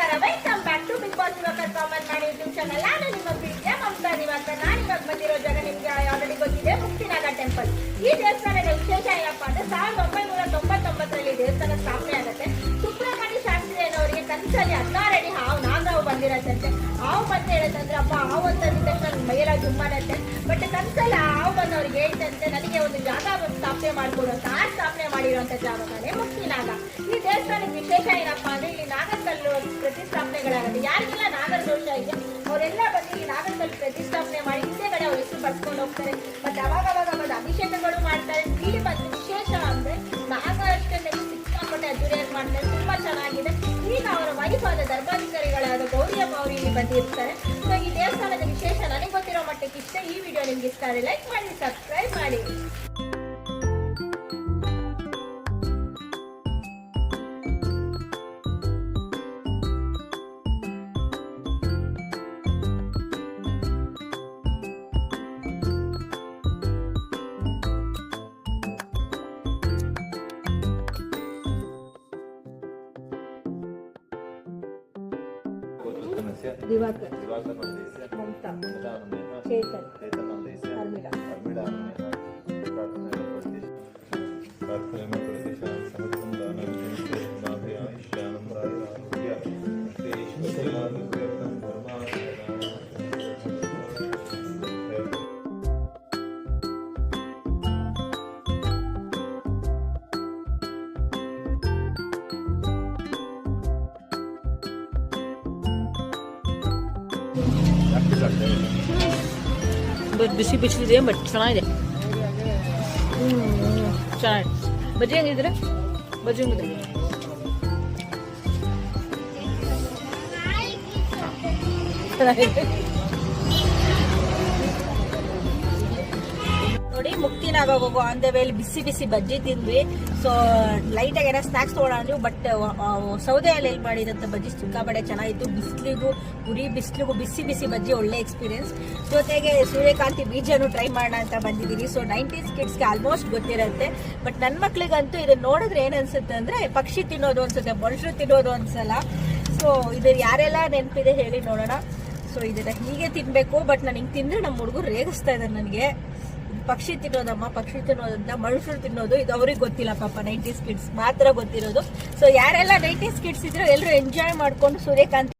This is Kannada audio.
ನಮಸ್ಕಾರ, welcome back to Bigg Boss ಯುವಕರ್ ಕಾಮನ್ ಮಾಡಿ ಯೂಟ್ಯೂಬ್ ಚಾನಲ್. ನಾನು ನಿಮ್ಮ ಪ್ರೀತಿಯ ಮಮತಾ ದಿವಾಕರ್. ನಾನು ಇವಾಗ ಬಂದಿರೋ ಜಾಗ ನಿಮ್ಗೆ ಆಲ್ರೆಡಿ ಗೊತ್ತಿದೆ, ಮುಕ್ತಿನಾಗ ಟೆಂಪಲ್. ಈ ದೇವಸ್ಥಾನದ ವಿಶೇಷ ಏನಪ್ಪಾ ಅಂದ್ರೆ 1999ರಲ್ಲಿ ದೇವಸ್ಥಾನ ಸ್ಥಾಪನೆ ಆಗುತ್ತೆ. ಸುಬ್ರಹ್ಮಣ್ಯ ಶಾಸ್ತ್ರಿ ಅನ್ನೋರಿಗೆ ಕನಸಲ್ಲಿ 16 ಅಡಿ ನಾಗರಾವು ಬಂದಿರತ್ತಂತೆ. ಹಾವು ಬಂದು ಹೇಳತ್ತಂದ್ರೆ ಅಪ್ಪ ಹಾವು ಅಂತಂದಿದ ತಕ್ಷಣ ಮೈಯೆಲ್ಲ ಜುಮ್ಮನತ್ತೆ. ಬಟ್ ಕನಸಲ್ಲಿ ಹಾವು ಬಂದವ್ರಿಗೆ ಹೇಳ್ತಂತೆ ನನಗೆ ಒಂದು ಜಾಗ ಸ್ಥಾಪನೆ ಮಾಡ್ಕೊಡು ಅಂತ. ಆ ಸ್ಥಾಪನೆ ಮಾಡಿರುವಂತ ಜಾಗನೇ ಮುಕ್ತಿನಾಗ. ಈ ದೇವಸ್ಥಾನದ ವಿಶೇಷ ಏನಪ್ಪಾ ಅಂದ್ರೆ ಇಲ್ಲಿ ನಾಗಕಲ್ಲು ಪ್ರತಿಷ್ಠಾಪನೆಗಳಾಗುತ್ತೆ. ಯಾರಿಗೆಲ್ಲ ನಾಗರ ದೋಷ ಇದೆ ಅವರೆಲ್ಲ ಬಂದು ಈ ನಾಗಕಲ್ಲು ಪ್ರತಿಷ್ಠಾಪನೆ ಮಾಡಿ ಹಿಂದೆಗಡೆ ಅವ್ರ ಹೆಸರು ಬರ್ಸ್ಕೊಂಡು ಹೋಗ್ತಾರೆ. ಮತ್ತೆ ಅವಾಗ ಬಂದು ಅಭಿಷೇಕಗಳು ಮಾಡ್ತಾರೆ. ಇಲ್ಲಿ ಬಂದು ವಿಶೇಷ ಅಂದ್ರೆ ನಾಗಾಷ್ಟಮಿಯಲ್ಲಿ ಸಿಕ್ಕಾಪಟ್ಟೆ ಅದ್ದೂರಿಯಾಗಿ ಮಾಡ್ತಾರೆ, ತುಂಬಾ ಚೆನ್ನಾಗಿದೆ. ಈಗ ಅವರ ವೈಫ್ ಆದ ಧರ್ಮಾಧಿಕಾರಿಗಳಾದ ಗೌರಿಯಮ್ಮ ಅವರು ಇಲ್ಲಿ ಬಂದಿರ್ತಾರೆ. ಸೊ ಈ ದೇವಸ್ಥಾನದ ವಿಶೇಷ ನನಗೆ ಗೊತ್ತಿರೋ ಮಟ್ಟಕ್ಕೆ ಇಷ್ಟ. ಈ ವಿಡಿಯೋ ನಿಮ್ಗೆ ಇಷ್ಟ ಆದರೆ ಲೈಕ್ ಮಾಡಿ, ಸಬ್ಸ್ಕ್ರೈಬ್ ಮಾಡಿ. ದಿವಾಕರ್, ಮಮತಾ, ಚೇತನ್, ಅರ್ಮಿಳಾ. ಬಿಸಿ ಬಿಸಿಲಿದೆ, ಬಟ್ ಚೆನ್ನಾಗಿದೆ. ಚೆನ್ನಾಗಿದೆ. ಬಜ್ಜಿ ಹೆಂಗಿದ್ರೆ ಬಜ್ಜಿ ಹೆಂಗಿದ್ರೆ ನೋಡಿ, ಮುಕ್ತಿನಾಗ ಹೋಗೋ ಆನ್ ದ ವೇಲಿ ಬಿಸಿ ಬಿಸಿ ಬಜ್ಜಿ ತಿಂದ್ವಿ. ಸೊ ಲೈಟ್ ಆಗಿ ಏನೋ ಸ್ನಾಕ್ಸ್ ತಗೊಳ್ಳೋಣ, ಬಟ್ ಸೌದೆ ಎಲೆ ಮಾಡಿದಂತ ಬಜ್ಜಿ ಸಿಕ್ಕಾಪಟ್ಟೆ ಚೆನ್ನಾಗಿತ್ತು. ಬಿಸಿಲಿಗೂ ಬಿಸಿಲಿಗೂ ಬಿಸಿ ಬಿಸಿ ಬಜ್ಜಿ ಒಳ್ಳೆ ಎಕ್ಸ್ಪೀರಿಯನ್ಸ್. ಜೊತೆಗೆ ಸೂರ್ಯಕಾಂತಿ ಬೀಜನು ಟ್ರೈ ಮಾಡೋಣ ಅಂತ ಬಂದಿದ್ದೀನಿ. ಸೊ 90s ಕಿಡ್ಸ್ಗೆ ಆಲ್ಮೋಸ್ಟ್ ಗೊತ್ತಿರುತ್ತೆ, ಬಟ್ ನನ್ನ ಮಕ್ಳಿಗಂತೂ ಇದನ್ನ ನೋಡಿದ್ರೆ ಏನ್ ಅನ್ಸುತ್ತೆ ಅಂದ್ರೆ ಪಕ್ಷಿ ತಿನ್ನೋದು ಅನ್ಸುತ್ತೆ, ಮನುಷ್ಯರು ತಿನ್ನೋದು ಅನ್ಸಲ್ಲ. ಸೊ ಇದು ಯಾರೆಲ್ಲ ನೆನಪಿದೆ ಹೇಳಿ ನೋಡೋಣ. ಸೊ ಇದನ್ನ ಹೀಗೆ ತಿನ್ಬೇಕು, ಬಟ್ ನಾನು ಹಿಂಗೆ ತಿಂದ್ರೆ ನಮ್ಮ ಹುಡುಗರು ರೇಗಿಸ್ತಾ ಇದ್ದಾರೆ ನನಗೆ. ಪಕ್ಷಿ ತಿನ್ನೋದಮ್ಮ, ಪಕ್ಷಿ ತಿನ್ನೋದಂತ ಮನುಷ್ಯರು ತಿನ್ನೋದು ಇದು ಅವ್ರಿಗೆ ಗೊತ್ತಿಲ್ಲ ಪಾಪ. 90s ಕಿಡ್ಸ್ ಮಾತ್ರ ಗೊತ್ತಿರೋದು. ಸೊ ಯಾರೆಲ್ಲ 90s ಕಿಡ್ಸ್ ಇದ್ರು ಎಲ್ಲರೂ ಎಂಜಾಯ್ ಮಾಡ್ಕೊಂಡು ಸೂರ್ಯಕಾಂತಿ